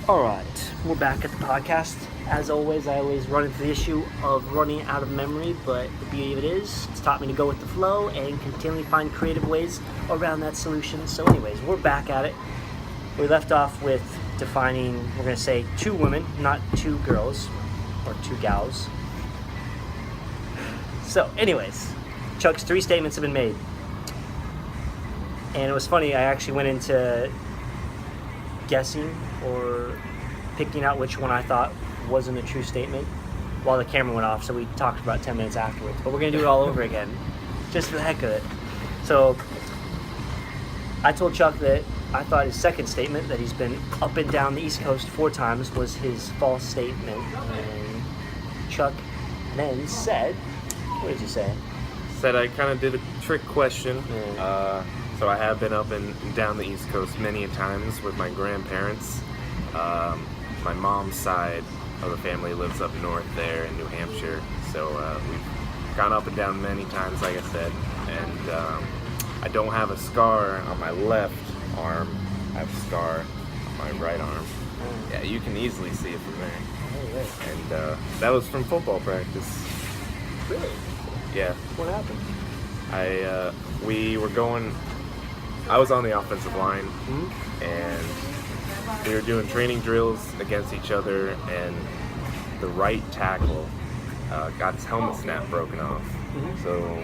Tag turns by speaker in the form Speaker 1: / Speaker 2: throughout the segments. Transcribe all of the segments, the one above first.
Speaker 1: All right, we're back at the podcast. As always, I always run into the issue of running out of memory, but the beauty of it is it's taught me to go with the flow and continually find creative ways around that solution. So anyways, we're back at it. We left off with defining, we're going to say 2 women, not 2 girls or 2 gals. So anyways, Chuck's 3 statements have been made. And it was funny, I actually went into guessing or picking out which one I thought wasn't a true statement while the camera went off, so we talked about 10 minutes afterwards. But we're going to do it all over again, just for the heck of it. So I told Chuck that I thought his second statement, that he's been up and down the East Coast 4 times, was his false statement. And Chuck then said, what did you say?
Speaker 2: Said I kind of did a trick question. So I have been up and down the East Coast many times with my grandparents. My mom's side of the family lives up north there in New Hampshire. So we've gone up and down many times, like I said. And I don't have a scar on my left arm. I have a scar on my right arm. Yeah, you can easily see it from there. And that was from football practice.
Speaker 1: Really?
Speaker 2: Yeah.
Speaker 1: What happened?
Speaker 2: We were going... I was on the offensive line, and we were doing training drills against each other, and the right tackle got his helmet snap broken off. So,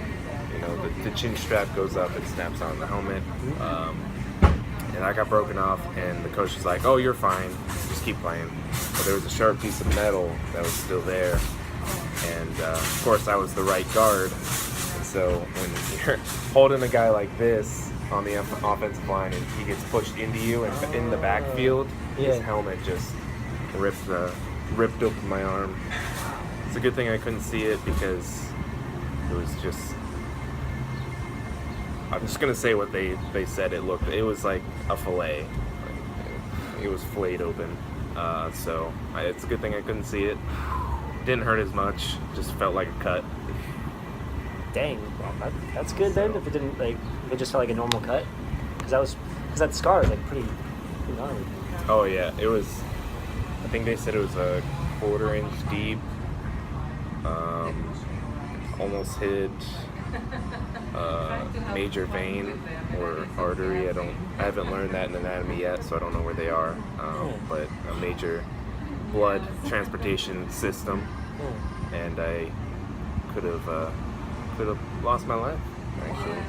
Speaker 2: you know, the chin strap goes up, it snaps on the helmet, and I got broken off, and the coach was like, "Oh, you're fine, just keep playing." But there was a sharp piece of metal that was still there, and of course I was the right guard, and so when you're holding a guy like this on the offensive line and he gets pushed into you and in the backfield, his helmet just ripped open my arm. It's a good thing I couldn't see it because it was just... I'm just gonna say what they said it looked. It was like a fillet. It was filleted open. So it's a good thing I couldn't see it. Didn't hurt as much. Just felt like a cut.
Speaker 1: Dang, well, that's good then. If it didn't, like, it just felt like a normal cut, because that scar is like pretty gnarly.
Speaker 2: Oh yeah, it was. I think they said it was a 1/4 inch deep. Almost hit major vein or artery. I haven't learned that in anatomy yet, so I don't know where they are. But a major blood transportation system, and I could have lost my life, actually.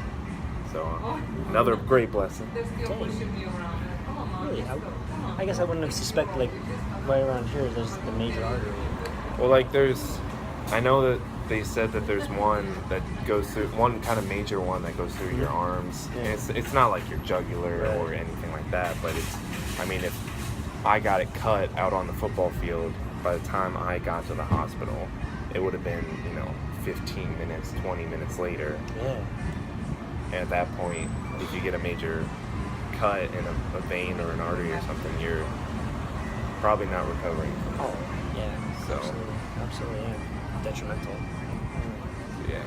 Speaker 2: So another great blessing.
Speaker 1: Really? I guess I wouldn't have suspected, like, right around here there's the major artery.
Speaker 2: Well, like I know that they said that there's one that goes through, one kind of major one that goes through your arms. And it's not like your jugular or anything like that, but if I got it cut out on the football field, by the time I got to the hospital, it would have been, 15 minutes, 20 minutes later.
Speaker 1: Yeah.
Speaker 2: And at that point, if you get a major cut in a vein or an artery or something, you're probably not recovering.
Speaker 1: Oh, yeah.
Speaker 2: So,
Speaker 1: absolutely, yeah. Detrimental.
Speaker 2: Yeah.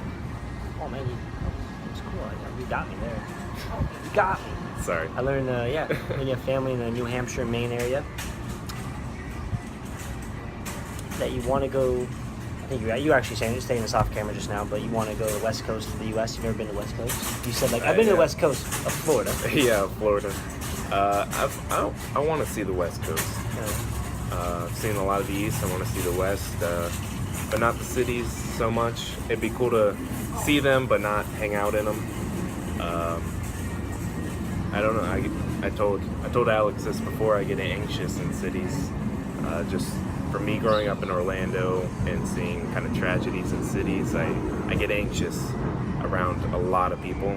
Speaker 1: Oh, man, it's cool. You got me there. You got me.
Speaker 2: Sorry.
Speaker 1: I learned, when you have family in the New Hampshire, Maine area, that you want to go... I think you actually saying, you're staying this off camera just now, but you want to go to the west coast of the U.S. You've never been to the west coast? You said, like, I've been to the west coast of Florida.
Speaker 2: Yeah, Florida. I want to see the west coast. I've seen a lot of the east. I want to see the west, but not the cities so much. It'd be cool to see them, but not hang out in them. I don't know. I told Alex this before. I get anxious in cities. Just for me, growing up in Orlando and seeing kind of tragedies in cities, I get anxious around a lot of people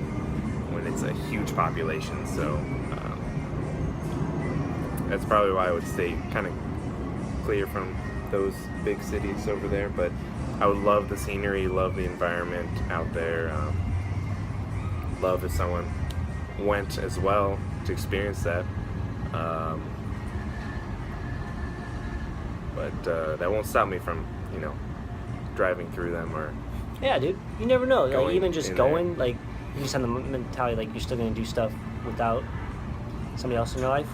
Speaker 2: when it's a huge population. So that's probably why I would stay kind of clear from those big cities over there. But I would love the scenery, love the environment out there. Love if someone went as well to experience that. But that won't stop me from, driving through them or...
Speaker 1: Yeah, dude. You never know. Like, even just going,
Speaker 2: there.
Speaker 1: like, you just have the mentality, like, you're still going to do stuff without somebody else in your life.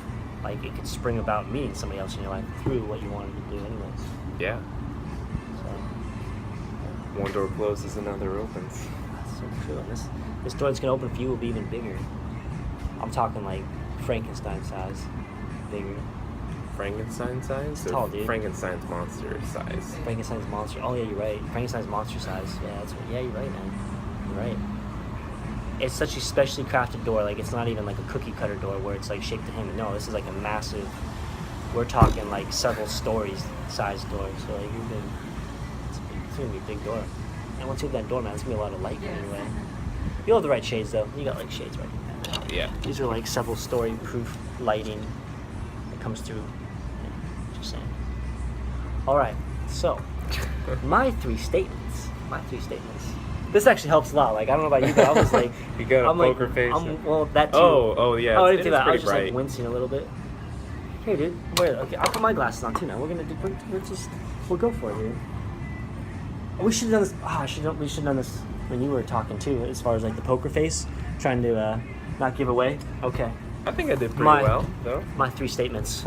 Speaker 1: like it could spring about meeting somebody else in your life through what you wanted to do anyways.
Speaker 2: Yeah.
Speaker 1: So
Speaker 2: One door closes, another opens.
Speaker 1: that's so true. And this door that's gonna open for you will be even bigger. I'm talking like Frankenstein size, bigger.
Speaker 2: Frankenstein size? Or
Speaker 1: Tall, dude.
Speaker 2: Frankenstein's monster size?
Speaker 1: Frankenstein's monster. Oh yeah, you're right. Frankenstein's monster size. Yeah, yeah, you're right, man. You're right. It's such a specially crafted door. Like it's not even like a cookie cutter door where it's like shaped to him. No, this is like a massive. We're talking like several stories size door. So like you're big. It's gonna be a big door. And once you open that door, man, it's gonna be a lot of light coming your way. You'll have the right shades though. You got like shades right now.
Speaker 2: Yeah.
Speaker 1: These are like several story proof lighting that comes through. Yeah, just saying. All right. So my three statements. This actually helps a lot. Like I don't know about you, but I was like,
Speaker 2: You got a
Speaker 1: I'm
Speaker 2: poker
Speaker 1: like,
Speaker 2: face?
Speaker 1: Well, that too.
Speaker 2: Oh, yeah.
Speaker 1: Oh, I
Speaker 2: It's
Speaker 1: didn't do that. I
Speaker 2: pretty
Speaker 1: was just
Speaker 2: bright.
Speaker 1: like wincing a little bit. Hey, dude. Wait. Okay, I'll put my glasses on too now. We'll go for it, dude. We should have done this. We should have done this when you were talking too, as far as like the poker face, trying to not give away. Okay.
Speaker 2: I think I did pretty
Speaker 1: My-
Speaker 2: well, though.
Speaker 1: My three statements.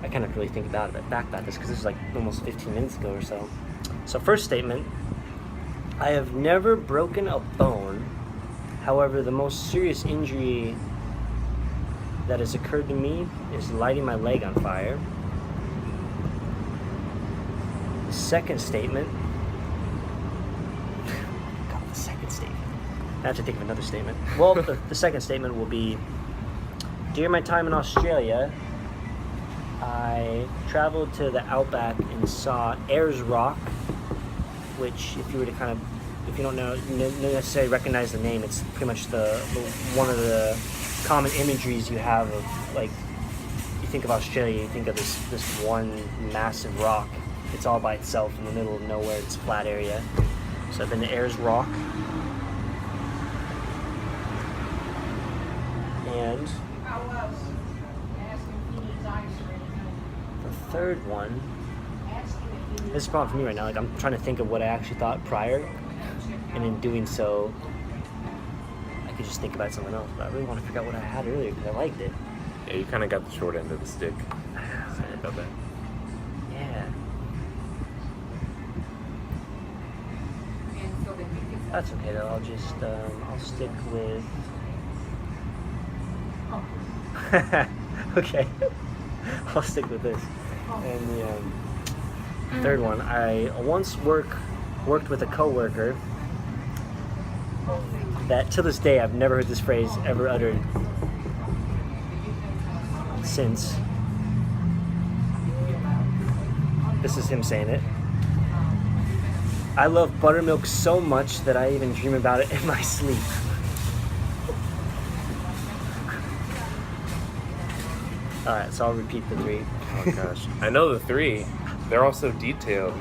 Speaker 1: I kind of really think about this because this was like almost 15 minutes ago or so. So first statement, I have never broken a bone. However, the most serious injury that has occurred to me is lighting my leg on fire. The second statement, God, the second statement. I have to think of another statement. Well, the second statement will be, during my time in Australia, I traveled to the outback and saw Ayers Rock, which, if you were to kind of, if you don't know, necessarily recognize the name, it's pretty much the one of the common imageries you have of, like, you think of Australia, you think of this one massive rock. It's all by itself in the middle of nowhere. It's a flat area. So I've been to Ayers Rock. And the third one, this is a problem for me right now. Like I'm trying to think of what I actually thought prior, and in doing so, I could just think about something else. But I really want to figure out what I had earlier because I liked it.
Speaker 2: Yeah, you kind of got the short end of the stick. Sorry about that.
Speaker 1: Yeah. That's okay though. I'll just I'll stick with. Okay. I'll stick with this. And the third one, I once worked with a coworker that to this day I've never heard this phrase ever uttered since. This is him saying it. I love buttermilk so much that I even dream about it in my sleep. Alright, so I'll repeat the three.
Speaker 2: Oh gosh, I know the three. They're all so detailed.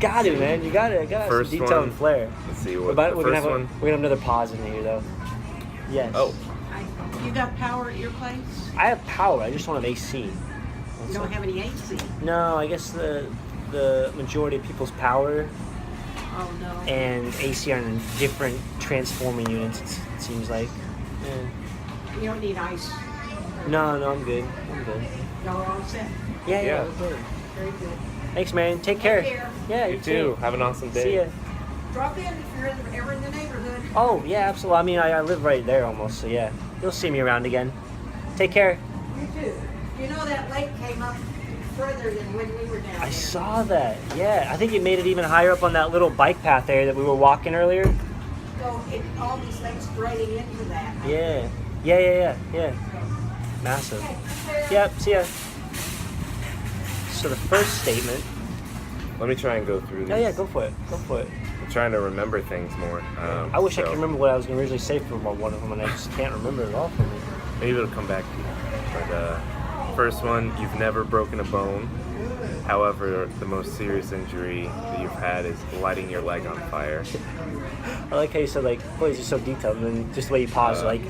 Speaker 1: Got it, man. You got it. Got
Speaker 2: First
Speaker 1: some detail
Speaker 2: one.
Speaker 1: and flair.
Speaker 2: Let's see
Speaker 1: We're
Speaker 2: what the
Speaker 1: gonna
Speaker 2: first
Speaker 1: have
Speaker 2: one.
Speaker 1: we're gonna have another pause in here, though. Yes.
Speaker 2: Oh,
Speaker 3: You got power at your place?
Speaker 1: I have power. I just don't have AC.
Speaker 3: You don't have any AC?
Speaker 1: No, I guess the majority of people's power
Speaker 3: Oh, no.
Speaker 1: and AC are in different transforming units. It seems like. Yeah.
Speaker 3: You don't need ice.
Speaker 1: No, I'm good.
Speaker 3: Y'all are all set?
Speaker 1: Yeah,
Speaker 2: Yeah.
Speaker 1: we're good.
Speaker 3: Very good.
Speaker 1: Thanks, man. Take care.
Speaker 3: care.
Speaker 1: Yeah,
Speaker 2: you too. Have an awesome day.
Speaker 1: See ya.
Speaker 3: Drop in if you're ever in the neighborhood.
Speaker 1: Oh, yeah, absolutely. I mean, I live right there almost, so yeah. You'll see me around again. Take care.
Speaker 3: You too. You know that lake came up further than when we were down
Speaker 1: I
Speaker 3: there.
Speaker 1: saw that. Yeah, I think it made it even higher up on that little bike path there that we were walking earlier.
Speaker 3: So all these things draining into that.
Speaker 1: Yeah. Massive.
Speaker 3: Okay.
Speaker 1: Yep, see ya. So the first statement.
Speaker 2: Let me try and go through these.
Speaker 1: Yeah, go for it.
Speaker 2: I'm trying to remember things more.
Speaker 1: I wish I
Speaker 2: so
Speaker 1: could remember what I was going to originally say for one of them, and I just can't remember it all for me.
Speaker 2: Maybe it'll come back to you. But first one, you've never broken a bone. However, the most serious injury that you've had is lighting your leg on fire.
Speaker 1: I like how you said, like, boy, you're so detailed, and then just the way you paused, like,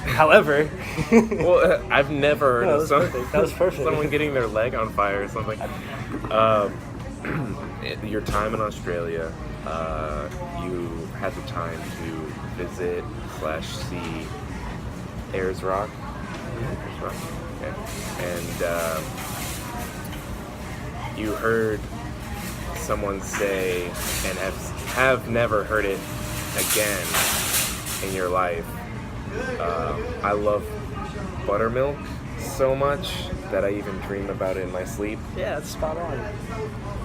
Speaker 1: however.
Speaker 2: Well, I've never heard
Speaker 1: No,
Speaker 2: of
Speaker 1: that was perfect.
Speaker 2: someone getting their leg on fire or something. Your time in Australia, you had the time to visit / see Ayers Rock. and you heard someone say, and have never heard it again in your life, I love buttermilk so much that I even dream about it in my sleep.
Speaker 1: Yeah, that's spot on.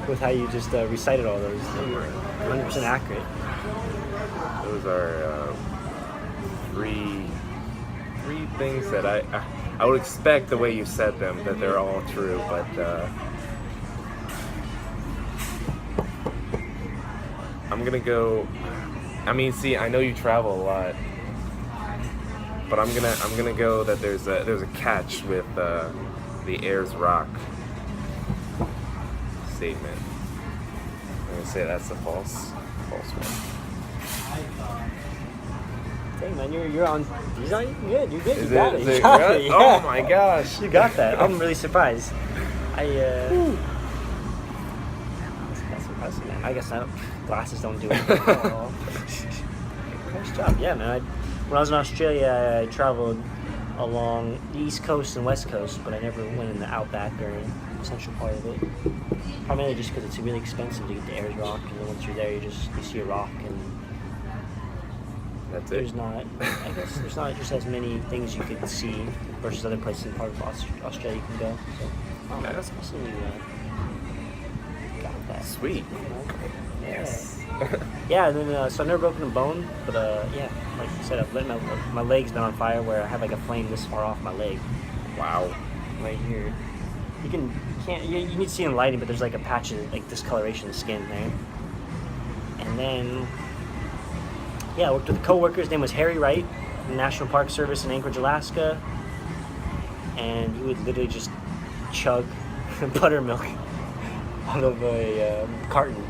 Speaker 1: With how you just recited all those. They were 100% accurate.
Speaker 2: Those are three things that I would expect the way you said them, that they're all true, but I'm gonna go. I mean, see, I know you travel a lot, but I'm gonna go that there's a catch with the Ayers Rock statement. I'm gonna say that's the false one.
Speaker 1: Hey man, you're on. You're good. You're good.
Speaker 2: Is
Speaker 1: You got
Speaker 2: it?
Speaker 1: it.
Speaker 2: Is
Speaker 1: You
Speaker 2: it
Speaker 1: got
Speaker 2: good?
Speaker 1: it.
Speaker 2: Oh
Speaker 1: Yeah.
Speaker 2: my gosh!
Speaker 1: You got that. I'm really surprised. That's impressive, man. I guess glasses don't do it. Oh. Nice job. Yeah, man. When I was in Australia, I traveled along the East Coast and West Coast, but I never went in the outback or central part of it. Primarily just because it's really expensive to get to Ayers Rock, and then once you're there, you see a rock, and
Speaker 2: That's
Speaker 1: there's
Speaker 2: it.
Speaker 1: not. I guess there's not just as many things you could see versus other places in part of Australia you can go. So, oh, man, that's awesome. You got that.
Speaker 2: Sweet.
Speaker 1: Yeah.
Speaker 2: Yes.
Speaker 1: Yeah, and then so I've never broken a bone, but yeah, like you said, I've let my leg's been on fire where I have like a flame this far off my leg,
Speaker 2: Wow.
Speaker 1: right here. You need to see in lighting, but there's like a patch of like discoloration of the skin there. And then, yeah, I worked with a coworker. His name was Harry Wright from the National Park Service in Anchorage, Alaska, and he would literally just chug buttermilk out of a carton.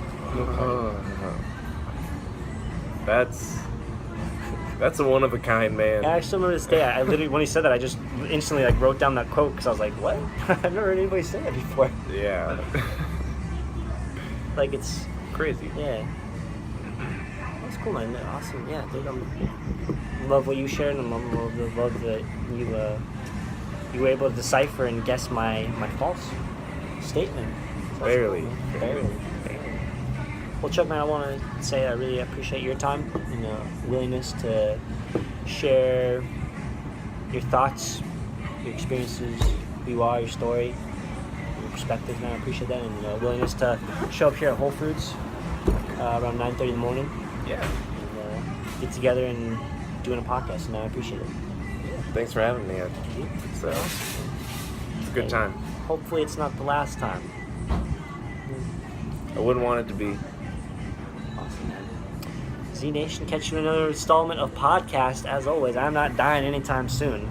Speaker 2: That's a one of a kind man.
Speaker 1: And I still remember this day. I literally, when he said that, I just instantly like wrote down that quote because I was like, "What? I've never heard anybody say that before."
Speaker 2: Yeah.
Speaker 1: Like it's
Speaker 2: Crazy.
Speaker 1: yeah. That's cool, man. Awesome. Yeah, dude. Love what you shared, and love that you were able to decipher and guess my false statement. So that's
Speaker 2: Barely.
Speaker 1: cool, man. Barely. Well, Chuck, man, I want to say I really appreciate your time and willingness to share your thoughts, your experiences, who you are, your story, your perspectives, man. I appreciate that, and willingness to show up here at Whole Foods around 9:30 in the morning.
Speaker 2: Yeah.
Speaker 1: And get together and doing a podcast, man. I appreciate it.
Speaker 2: Thanks for having me. It's a good time.
Speaker 1: Hopefully, it's not the last time.
Speaker 2: I wouldn't want it to be.
Speaker 1: Awesome, man. Z Nation, catch you in another installment of podcast. As always, I'm not dying anytime soon.